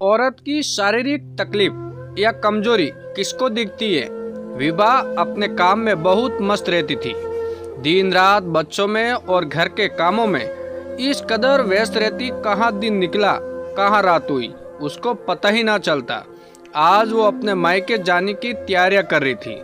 औरत की शारीरिक तकलीफ या कमजोरी किसको दिखती है? विभा अपने काम में बहुत मस्त रहती थी। दिन रात बच्चों में और घर के कामों में इस कदर व्यस्त रहती, कहाँ दिन निकला कहाँ रात हुई उसको पता ही ना चलता। आज वो अपने मायके जाने की तैयारियां कर रही थी।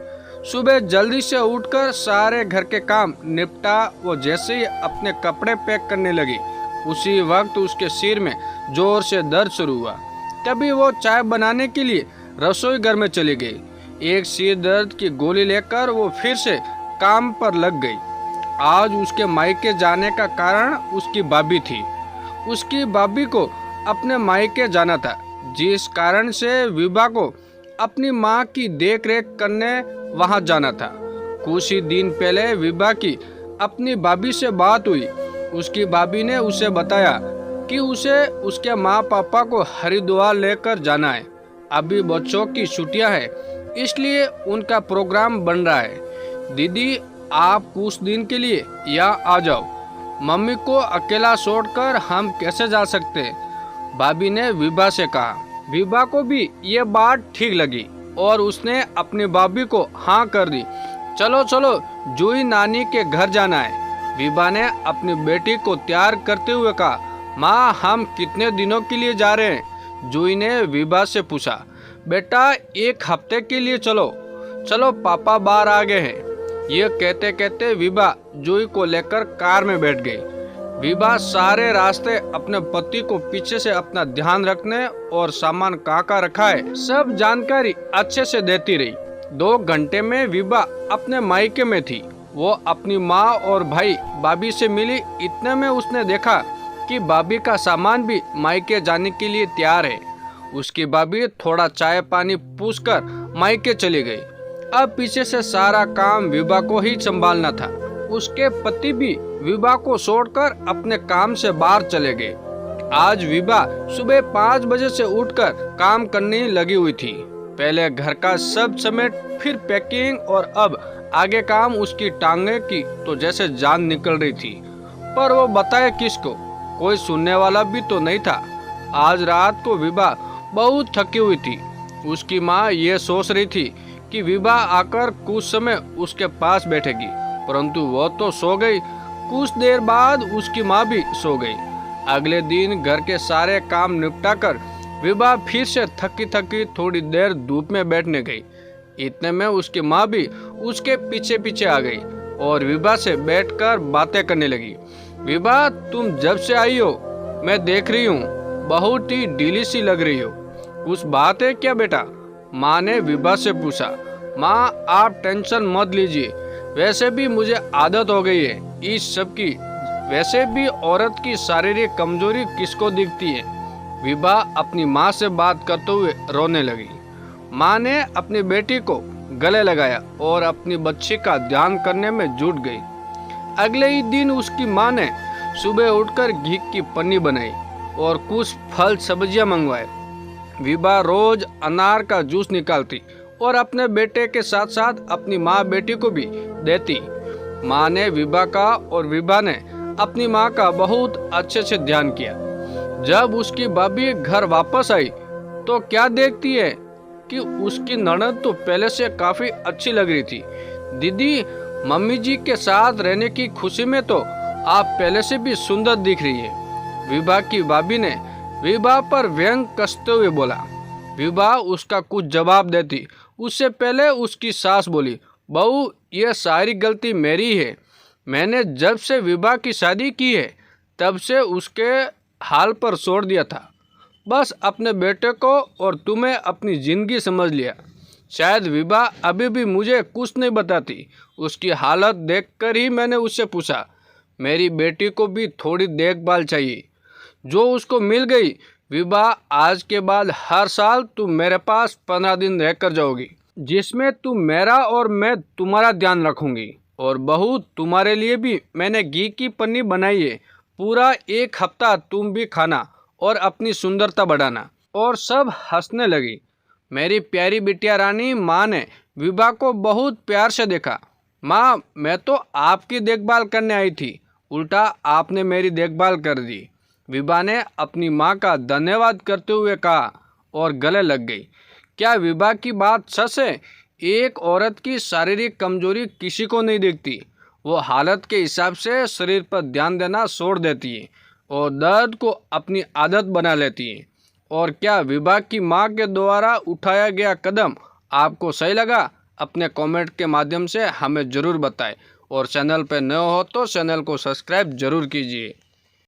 सुबह जल्दी से उठकर सारे घर के काम निपटा वो जैसे ही अपने कपड़े पैक करने लगी, उसी वक्त उसके सिर में जोर से दर्द शुरू हुआ। तभी वो चाय बनाने के लिए रसोई घर में चली गई। एक सिर दर्द की गोली लेकर वो फिर से काम पर लग गई। आज उसके मायके जाने का कारण उसकी भाभी थी। उसकी भाभी को अपने मायके जाना था, जिस कारण से विभा को अपनी माँ की देखरेख करने वहां जाना था। कुछ ही दिन पहले विभा की अपनी भाभी से बात हुई। उसकी भाभी ने उसे बताया कि उसे उसके माँ पापा को हरिद्वार लेकर जाना है। अभी बच्चों की छुट्टियां हैं, इसलिए उनका प्रोग्राम बन रहा है। दीदी, आप कुछ दिन के लिए यहाँ आ जाओ, मम्मी को अकेला छोड़कर हम कैसे जा सकते हैं? भाभी ने विभा से कहा। विभा को भी ये बात ठीक लगी और उसने अपनी भाभी को हाँ कर दी। चलो चलो, जूही नानी के घर जाना है। विभा ने अपनी बेटी को तैयार करते हुए कहा। माँ, हम कितने दिनों के लिए जा रहे हैं? जूही ने विभा से पूछा। बेटा, एक हफ्ते के लिए चलो। चलो, पापा बाहर आ गए हैं। ये कहते कहते विभा जूही को लेकर कार में बैठ गई। विभा सारे रास्ते अपने पति को पीछे से अपना ध्यान रखने और सामान कहाँ रखा है सब जानकारी अच्छे से देती रही। 2 घंटे में विभा अपने मायके में थी। वो अपनी माँ और भाई भाभी से मिली। इतने में उसने देखा कि भाभी का सामान भी मायके जाने के लिए तैयार है। उसकी भाभी थोड़ा चाय पानी पूछकर मायके चली गई। अब पीछे से सारा काम विभा को ही संभालना था। उसके पति भी विभा को छोड़कर अपने काम से बाहर चले गए। आज विभा सुबह 5 बजे से उठकर काम करने लगी हुई थी। पहले घर का सब समेट, फिर पैकिंग और अब आगे काम। उसकी टांगे की तो जैसे जान निकल रही थी, पर वो बताए किसको? कोई सुनने वाला भी तो नहीं था। आज रात को विभा बहुत थकी हुई थी। उसकी माँ ये सोच रही थी कि विभा आकर कुछ समय उसके पास बैठेगी, परंतु वो तो सो गई। कुछ देर बाद उसकी माँ भी सो गई। अगले दिन घर के सारे काम निपटाकर विभा फिर से थकी थकी थोड़ी देर धूप में बैठने गई। इतने में उसकी माँ भी उसके पीछे पीछे आ गई और विभा से बैठकर बातें करने लगी। विभा, तुम जब से आई हो मैं देख रही हूँ, बहुत ही ढीली सी लग रही हो। कुछ बात है क्या बेटा? माँ ने विभा से पूछा। माँ, आप टेंशन मत लीजिए, वैसे भी मुझे आदत हो गई है इस सब की। वैसे भी औरत की शारीरिक कमजोरी किसको दिखती है? विभा अपनी माँ से बात करते हुए रोने लगी। माँ ने अपनी बेटी को गले लगाया और अपनी बच्ची का ध्यान करने में जुट गई। अगले ही दिन उसकी माँ ने सुबह उठकर घी की पन्नी बनाई और कुछ फल सब्जियां मंगवाए। विभा रोज अनार का जूस निकालती और अपने बेटे के साथ साथ अपनी माँ बेटी को भी देती। माँ ने विभा का और विभा ने अपनी माँ का बहुत अच्छे से ध्यान किया। जब उसकी भाभी घर वापस आई तो क्या देखती है कि उसकी ननद तो पहले से काफी अच्छी लग रही थी। दीदी, मम्मी जी के साथ रहने की खुशी में तो आप पहले से भी सुंदर दिख रही है। विभा की भाभी ने विभा पर व्यंग कसते हुए बोला। विभा उसका कुछ जवाब देती उससे पहले उसकी सास बोली। बहू, यह सारी गलती मेरी है। मैंने जब से विभा की शादी की है तब से उसके हाल पर छोड़ दिया था। बस अपने बेटे को और तुम्हें अपनी जिंदगी समझ लिया। शायद विभा अभी भी मुझे कुछ नहीं बताती। उसकी हालत देखकर ही मैंने उससे पूछा। मेरी बेटी को भी थोड़ी देखभाल चाहिए, जो उसको मिल गई। विभा, आज के बाद हर साल तुम मेरे पास 15 दिन रहकर जाओगी, जिसमें तुम मेरा और मैं तुम्हारा ध्यान रखूंगी। और बहू, तुम्हारे लिए भी मैंने घी की पन्नी बनाई है। पूरा 1 हफ्ता तुम भी खाना और अपनी सुंदरता बढ़ाना। और सब हंसने लगी। मेरी प्यारी बिटिया रानी। माँ ने विभा को बहुत प्यार से देखा। माँ, मैं तो आपकी देखभाल करने आई थी, उल्टा आपने मेरी देखभाल कर दी। विभा ने अपनी माँ का धन्यवाद करते हुए कहा। और गले लग गई। क्या विभा की बात सच है? एक औरत की शारीरिक कमजोरी किसी को नहीं दिखती। वो हालत के हिसाब से शरीर पर ध्यान देना छोड़ देती है और दर्द को अपनी आदत बना लेती है। और क्या विभा की मां के द्वारा उठाया गया कदम आपको सही लगा? अपने कमेंट के माध्यम से हमें ज़रूर बताएं और चैनल पर नए हो तो चैनल को सब्सक्राइब जरूर कीजिए।